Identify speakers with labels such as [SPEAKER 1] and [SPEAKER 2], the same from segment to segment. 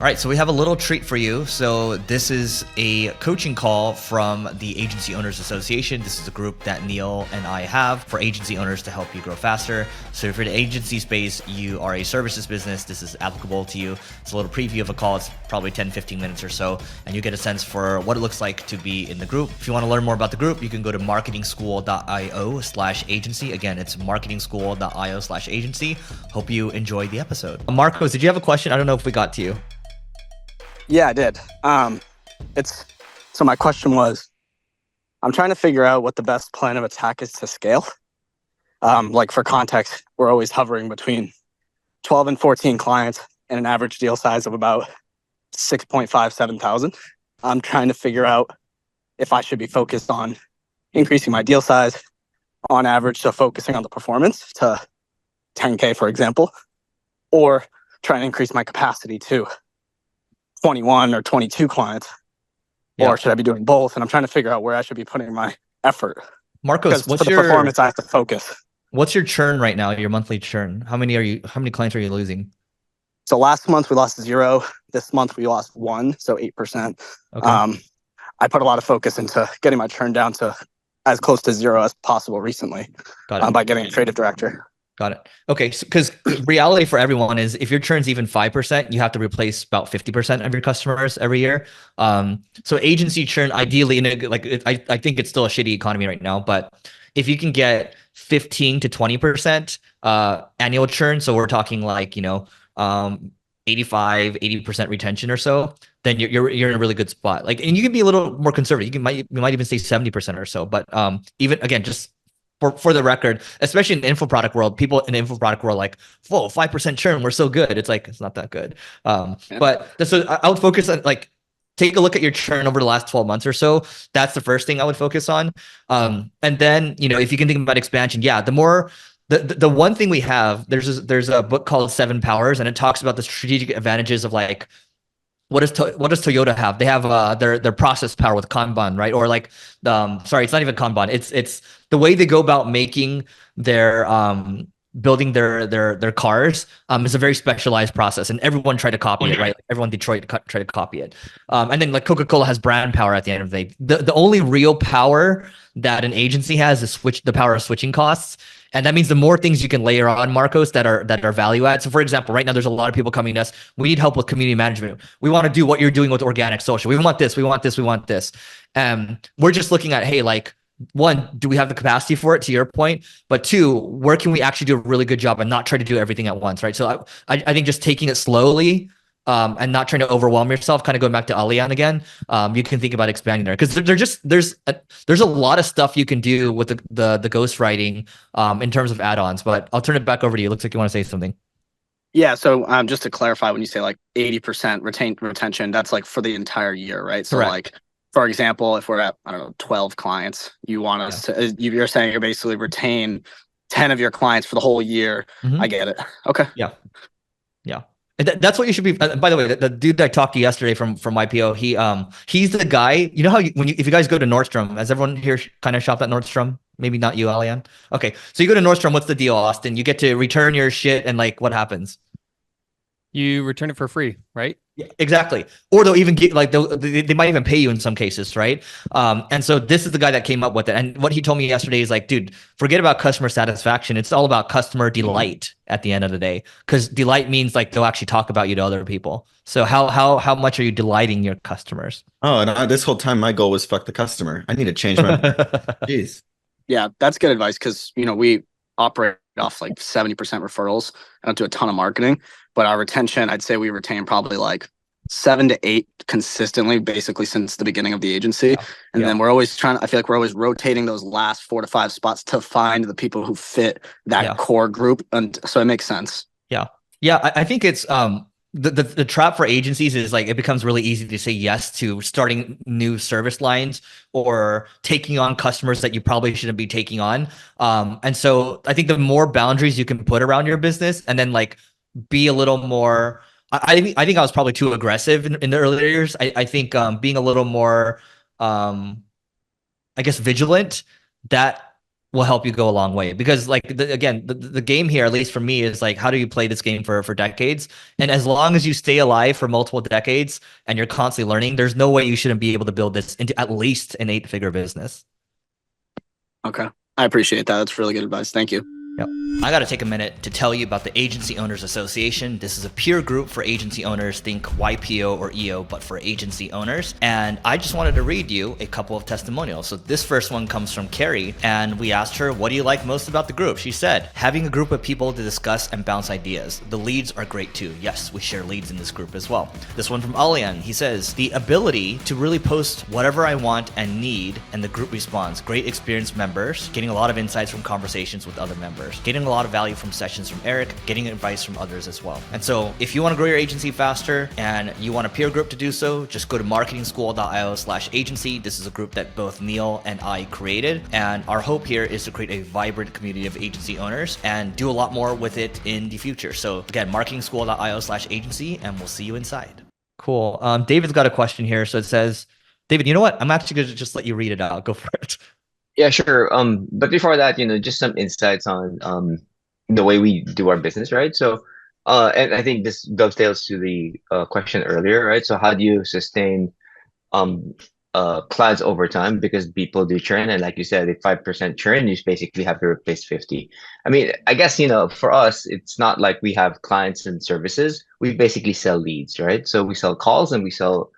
[SPEAKER 1] All right, so we have a little treat for you. So this is a coaching call from the Agency Owners Association. This is a group that Neil and I have for agency owners to help you grow faster. So if you're in the agency space, you are a services business, this is applicable to you. It's a little preview of a call. It's probably 10, 15 minutes or so, and you get a sense for what it looks like to be in the group. If you want to learn more about the group, you can go to marketingschool.io/agency. Again, it's marketingschool.io/agency. Hope you enjoyed the episode. Marcos, did you have a question? I don't know if we got to you.
[SPEAKER 2] Yeah, I did. So my question was, I'm trying to figure out what the best plan of attack is to scale. Like for context, we're always hovering between 12 and 14 clients and an average deal size of about 6.57,000. I'm trying to figure out if I should be focused on increasing my deal size on average, so focusing on the performance to 10K, for example, or trying to increase my capacity to 21 or 22 clients, or should I be doing both? And I'm trying to figure out where I should be putting my effort.
[SPEAKER 1] Marcos,
[SPEAKER 2] what's your performance? I have to focus.
[SPEAKER 1] What's your churn right now? Your monthly churn? How many clients are you losing?
[SPEAKER 2] So last month we lost 0. This month we lost 1, so 8%. Okay. I put a lot of focus into getting my churn down to as close to 0 as possible recently. Got it. By getting a creative director.
[SPEAKER 1] Got it. Okay, because reality for everyone is if your churn's even 5%, you have to replace about 50% of your customers every year. So agency churn, ideally, I think it's still a shitty economy right now, but if you can get 15 to 20% annual churn, so we're talking like 85, 80% retention or so, then you're in a really good spot. Like, and you can be a little more conservative. You might even say 70% or so, but even again, just for the record, especially in the info product world, people in the info product world are like, whoa, 5% churn, we're so good. It's like, it's not that good. But so I would focus on take a look at your churn over the last 12 months or so. That's the first thing I would focus on. And then, if you can think about expansion, the one thing we have, there's a book called 7 Powers, and it talks about the strategic advantages of what does Toyota have? They have their process power with Kanban, right? Or sorry, it's not even Kanban. It's the way they go about making their building their cars is a very specialized process, and everyone tried to copy it, right? Everyone in Detroit tried to copy it. And then Coca-Cola has brand power at the end of the day. The only real power that an agency has is the power of switching costs. And that means the more things you can layer on, Marcos, that are value add. So for example, right now there's a lot of people coming to us. We need help with community management. We want to do what you're doing with organic social. We want this. We want this. We want this. We're just looking at, hey, one, do we have the capacity for it, to your point? But two, where can we actually do a really good job and not try to do everything at once, right? So I think just taking it slowly and not trying to overwhelm yourself, kind of going back to 𝗖𝗛𝗢 again, you can think about expanding there, because there's a lot of stuff you can do with the ghostwriting in terms of add-ons. But I'll turn it back over to you. It looks like you want to say something.
[SPEAKER 2] Yeah. So just to clarify, when you say 80% retention, that's for the entire year, right? So correct. For example, if we're at 12 clients, you want us to. You're saying you're basically retain 10 of your clients for the whole year. Mm-hmm. I get it. Okay.
[SPEAKER 1] Yeah. That's what you should be. By the way, the dude that I talked to yesterday from YPO, he's the guy. You know how if you guys go to Nordstrom, has everyone here kind of shopped at Nordstrom? Maybe not you, 𝗖𝗛𝗢. Okay, so you go to Nordstrom. What's the deal, Austin? You get to return your shit, and what happens?
[SPEAKER 3] You return it for free, right?
[SPEAKER 1] Yeah, exactly. Or they'll even get they might even pay you in some cases, right? And so this is the guy that came up with it. And what he told me yesterday is dude, forget about customer satisfaction. It's all about customer delight at the end of the day, because delight means they'll actually talk about you to other people. So how much are you delighting your customers?
[SPEAKER 4] Oh, and this whole time my goal was fuck the customer. I need to change my. Jeez.
[SPEAKER 2] Yeah, that's good advice, because we operate off 70% referrals. I don't do a ton of marketing, but our retention, I'd say we retain probably 7 to 8 consistently, basically since the beginning of the agency. And then we're always I feel like we're always rotating those last 4 to 5 spots to find the people who fit that core group. And so it makes sense.
[SPEAKER 1] Yeah. I think it's the trap for agencies is it becomes really easy to say yes to starting new service lines or taking on customers that you probably shouldn't be taking on. And so I think the more boundaries you can put around your business, and then be a little more. I think I was probably too aggressive in the earlier years. I think being a little more, I guess, vigilant, that will help you go a long way. Because like the game here, at least for me, is like, how do you play this game for decades? And as long as you stay alive for multiple decades and you're constantly learning, there's no way you shouldn't be able to build this into at least an 8-figure business.
[SPEAKER 2] Okay. I appreciate that. That's really good advice. Thank you.
[SPEAKER 1] Yep. I got to take a minute to tell you about the Agency Owners Association. This is a peer group for agency owners. Think YPO or EO, but for agency owners. And I just wanted to read you a couple of testimonials. So this first one comes from Carrie, and we asked her, what do you like most about the group? She said, having a group of people to discuss and bounce ideas. The leads are great too. Yes, we share leads in this group as well. This one from Alian, he says, the ability to really post whatever I want and need, and the group responds. Great experienced members, getting a lot of insights from conversations with other members, getting a lot of value from sessions from Eric, getting advice from others as well. And so if you want to grow your agency faster and you want a peer group to do so, just go to marketingschool.io/agency. This is a group that both Neil and I created. And our hope here is to create a vibrant community of agency owners and do a lot more with it in the future. So again, marketingschool.io/agency, and we'll see you inside. Cool. David's got a question here. So it says, David, you know what? I'm actually going to just let you read it out. Go for it.
[SPEAKER 5] Yeah, sure. But before that, just some insights on the way we do our business, right? So, and I think this dovetails to the question earlier, right? So, how do you sustain clients over time? Because people do churn, and like you said, if 5% churn, you basically have to replace 50. I mean, I guess for us, it's not like we have clients and services. We basically sell leads, right? So we sell calls and we sell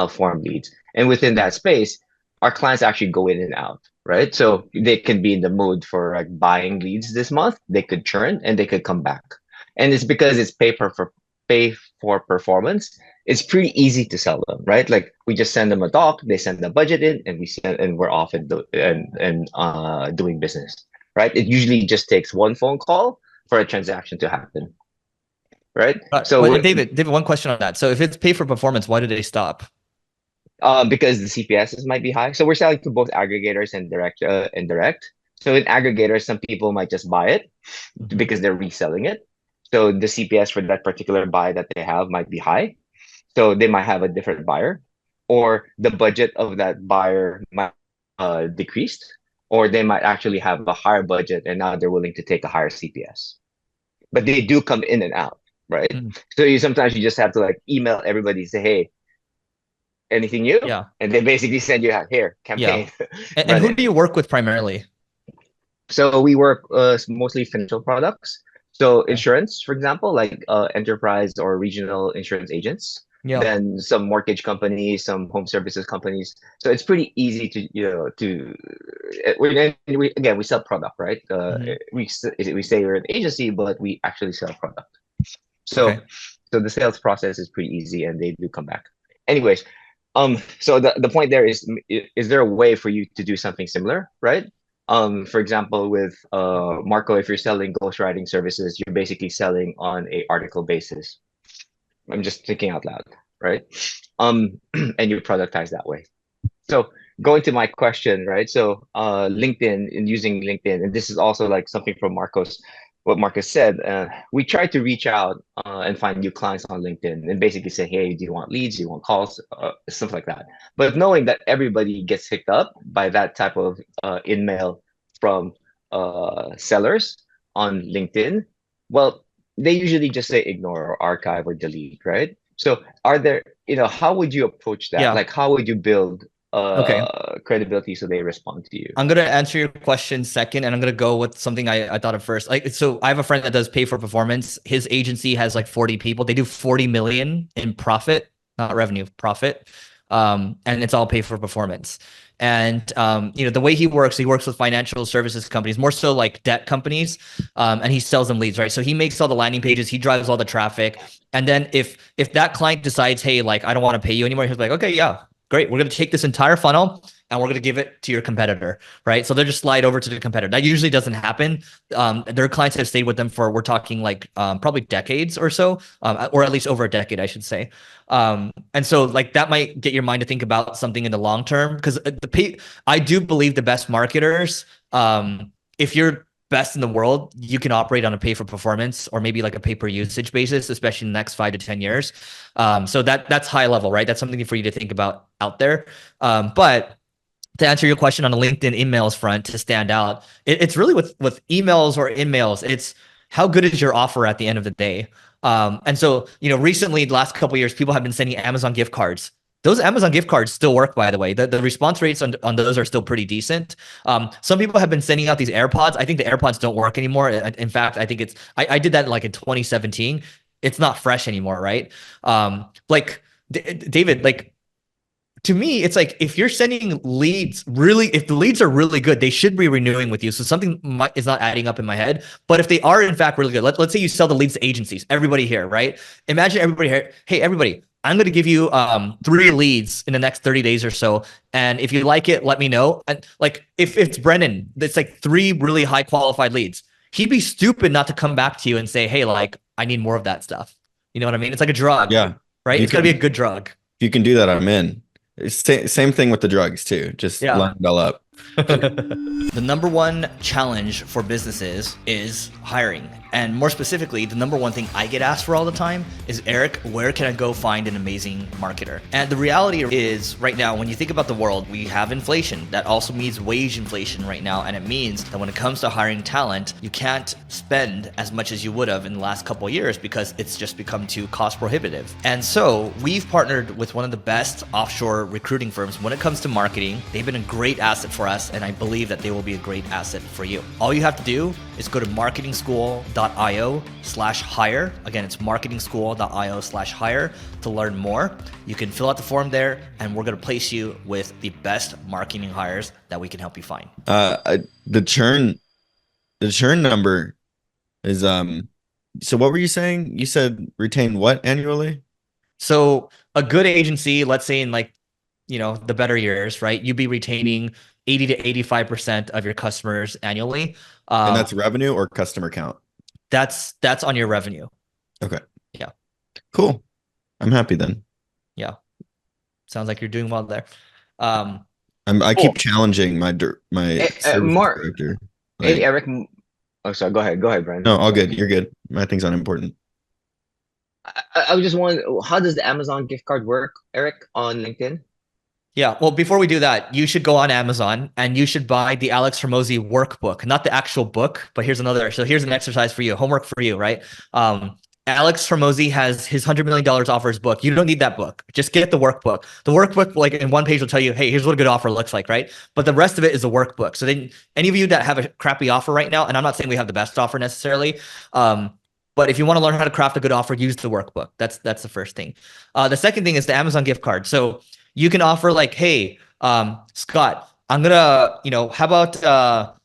[SPEAKER 5] form leads, and within that space, our clients actually go in and out. Right. So they can be in the mood for like buying leads this month. They could churn and they could come back. And it's because it's pay for performance. It's pretty easy to sell them, right? Like we just send them a doc, they send the budget in, and we're off and doing business. Right. It usually just takes one phone call for a transaction to happen. Right.
[SPEAKER 1] So David, one question on that. So if it's pay for performance, why did they stop?
[SPEAKER 5] Because the CPSs might be high. So we're selling to both aggregators and direct. So in aggregators, some people might just buy it because they're reselling it. So the CPS for that particular buy that they have might be high. So they might have a different buyer, or the budget of that buyer might decreased, or they might actually have a higher budget and now they're willing to take a higher CPS. But they do come in and out, right? So sometimes you just have to like email everybody, say, hey, anything new?
[SPEAKER 1] Yeah.
[SPEAKER 5] And they basically send you here campaign.
[SPEAKER 1] Yeah. And who do you work with primarily?
[SPEAKER 5] So we work mostly financial products. So insurance, for example, like enterprise or regional insurance agents. Yeah. Then some mortgage companies, some home services companies. So it's pretty easy to we sell product, right? We say we're an agency, but we actually sell product. So so the sales process is pretty easy, and they do come back. Anyways. So the point there is there a way for you to do something similar, right? For example, with Marco, if you're selling ghostwriting services, you're basically selling on a article basis. I'm just thinking out loud, right? And you productize that way. So going to my question, right? So LinkedIn and using LinkedIn, and this is also like something from what Marcus said, we try to reach out and find new clients on LinkedIn and basically say, hey, do you want leads? Do you want calls? Stuff like that. But knowing that everybody gets hooked up by that type of in-mail from sellers on LinkedIn, well, they usually just say ignore or archive or delete, right? So are there, how would you approach that? Yeah. Like, how would you build credibility so they respond to you?
[SPEAKER 1] I'm going to answer your question second, and I'm going to go with something I thought of first. So I have a friend that does pay for performance. His agency has like 40 people. They do 40 million in profit, not revenue, profit. And it's all pay for performance. And, the way he works with financial services companies, more so like debt companies. And he sells them leads, right? So he makes all the landing pages, he drives all the traffic. And then if that client decides, hey, like, I don't want to pay you anymore, he's like, okay, yeah, great. We're going to take this entire funnel and we're going to give it to your competitor, right? So they'll just slide over to the competitor. That usually doesn't happen. Their clients have stayed with them for, we're talking like probably decades or so, or at least over a decade, I should say. And so like that might get your mind to think about something in the long term, because I do believe the best marketers, if you're best in the world, you can operate on a pay for performance or maybe like a pay per usage basis, especially in the next 5 to 10 years. So that's high level, right? That's something for you to think about out there. But to answer your question on the LinkedIn emails front to stand out, it's really with emails or in-mails. It's how good is your offer at the end of the day. And so, recently, the last couple of years, people have been sending Amazon gift cards. Those Amazon gift cards still work, by the way. The response rates on those are still pretty decent. Some people have been sending out these AirPods. I think the AirPods don't work anymore. In fact, I think I did that like in 2017. It's not fresh anymore, right? David, like, to me, it's like if you're sending leads, if the leads are really good, they should be renewing with you. So something is not adding up in my head. But if they are in fact really good, let's say you sell the leads to agencies, everybody here, right? Imagine everybody here. Hey, everybody, I'm going to give you 3 leads in the next 30 days or so. And if you like it, let me know. And like, if it's Brennan, it's like 3 really high qualified leads. He'd be stupid not to come back to you and say, hey, like, I need more of that stuff. You know what I mean? It's like a drug.
[SPEAKER 4] Yeah.
[SPEAKER 1] Right. It's got to be a good drug.
[SPEAKER 4] If you can do that, I'm in. It's same thing with the drugs too. Just line it all up.
[SPEAKER 1] The number one challenge for businesses is hiring. And more specifically, the number one thing I get asked for all the time is, Eric, where can I go find an amazing marketer? And the reality is right now, when you think about the world, we have inflation. That also means wage inflation right now. And it means that when it comes to hiring talent, you can't spend as much as you would have in the last couple of years because it's just become too cost prohibitive. And so we've partnered with one of the best offshore recruiting firms when it comes to marketing. They've been a great asset for us, and I believe that they will be a great asset for you. All you have to do is go to marketingschool.io/hire. Again, it's marketingschool.io/hire to learn more. You can fill out the form there, and we're going to place you with the best marketing hires that we can help you find.
[SPEAKER 4] The churn number is so what were you saying? You said retain what annually?
[SPEAKER 1] So a good agency, let's say in like, the better years, right? You'd be retaining 80 to 85% of your customers annually.
[SPEAKER 4] And that's revenue or customer count?
[SPEAKER 1] That's on your revenue.
[SPEAKER 4] Okay.
[SPEAKER 1] Yeah.
[SPEAKER 4] Cool. I'm happy then.
[SPEAKER 1] Yeah. Sounds like you're doing well there.
[SPEAKER 4] I
[SPEAKER 5] Cool.
[SPEAKER 4] keep challenging my service
[SPEAKER 5] Mark.
[SPEAKER 4] director.
[SPEAKER 5] Hey, Eric. Oh, sorry. Go ahead, Brian.
[SPEAKER 4] No, all good. You're good. My thing's unimportant.
[SPEAKER 5] I was just wondering, how does the Amazon gift card work, Eric, on LinkedIn?
[SPEAKER 1] Yeah. Well, before we do that, you should go on Amazon and you should buy the 𝗓𝗛𝗄𝗧 workbook, not the actual book, but here's an exercise for you, homework for you, right? 𝗓𝗛𝗄𝗧 has his $100 million offer his book. You don't need that book. Just get the workbook. The workbook, like in one page, will tell you, hey, here's what a good offer looks like, right? But the rest of it is a workbook. So then any of you that have a crappy offer right now, and I'm not saying we have the best offer necessarily, but if you want to learn how to craft a good offer, use the workbook. That's the first thing. The second thing is the Amazon gift card. So you can offer like, hey, Scott, I'm gonna, how about,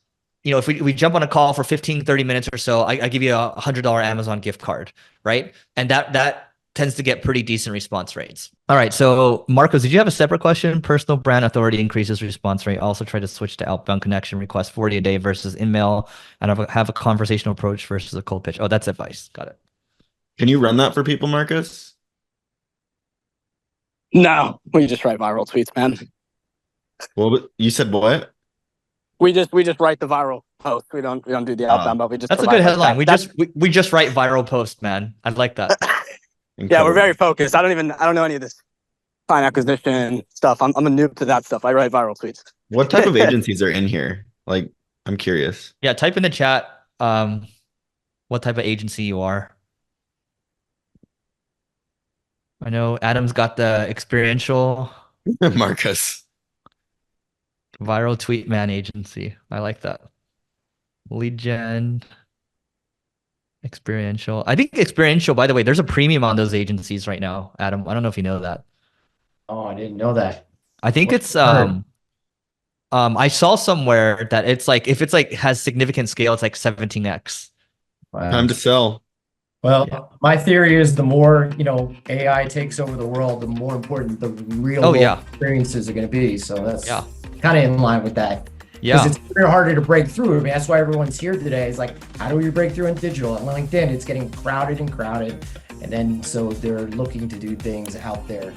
[SPEAKER 1] if we jump on a call for 15, 30 minutes or so, I give you a $100 Amazon gift card, right? And that tends to get pretty decent response rates. All right, so Marcos, did you have a separate question? Personal brand authority increases response rate. Also try to switch to outbound connection request 40 a day versus in-mail, and have a conversational approach versus a cold pitch. Oh, that's advice. Got it.
[SPEAKER 4] Can you run that for people, Marcus?
[SPEAKER 2] No, we just write viral tweets, man.
[SPEAKER 4] Well, you said what?
[SPEAKER 2] We just write the viral post. We don't do the outbound, but we just.
[SPEAKER 1] That's a good headline. We just write viral post, man. I like that.
[SPEAKER 2] Yeah, we're very focused. I don't know any of this client acquisition stuff. I'm a noob to that stuff. I write viral tweets.
[SPEAKER 4] What type of agencies are in here? Like, I'm curious.
[SPEAKER 1] Yeah, type in the chat what type of agency you are. I know Adam's got the experiential
[SPEAKER 4] Marcus.
[SPEAKER 1] viral tweet man agency. I like that. Lead gen. Experiential. I think experiential, by the way, there's a premium on those agencies right now, Adam. I don't know if you know that.
[SPEAKER 6] Oh, I didn't know that.
[SPEAKER 1] I think it's I saw somewhere that it's like if it's like has significant scale, it's like 17x.
[SPEAKER 6] Wow.
[SPEAKER 4] Time to sell.
[SPEAKER 6] Well, my theory is the more, AI takes over the world, the more important the real world experiences are going to be. So that's kind of in line with that. Yeah. Because it's harder to break through. I mean, that's why everyone's here today. It's like, how do we break through in digital? And LinkedIn, it's getting crowded. And then, so they're looking to do things out there,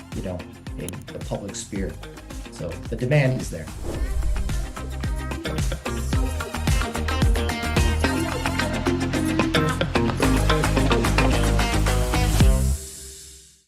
[SPEAKER 6] in the public sphere. So the demand is there.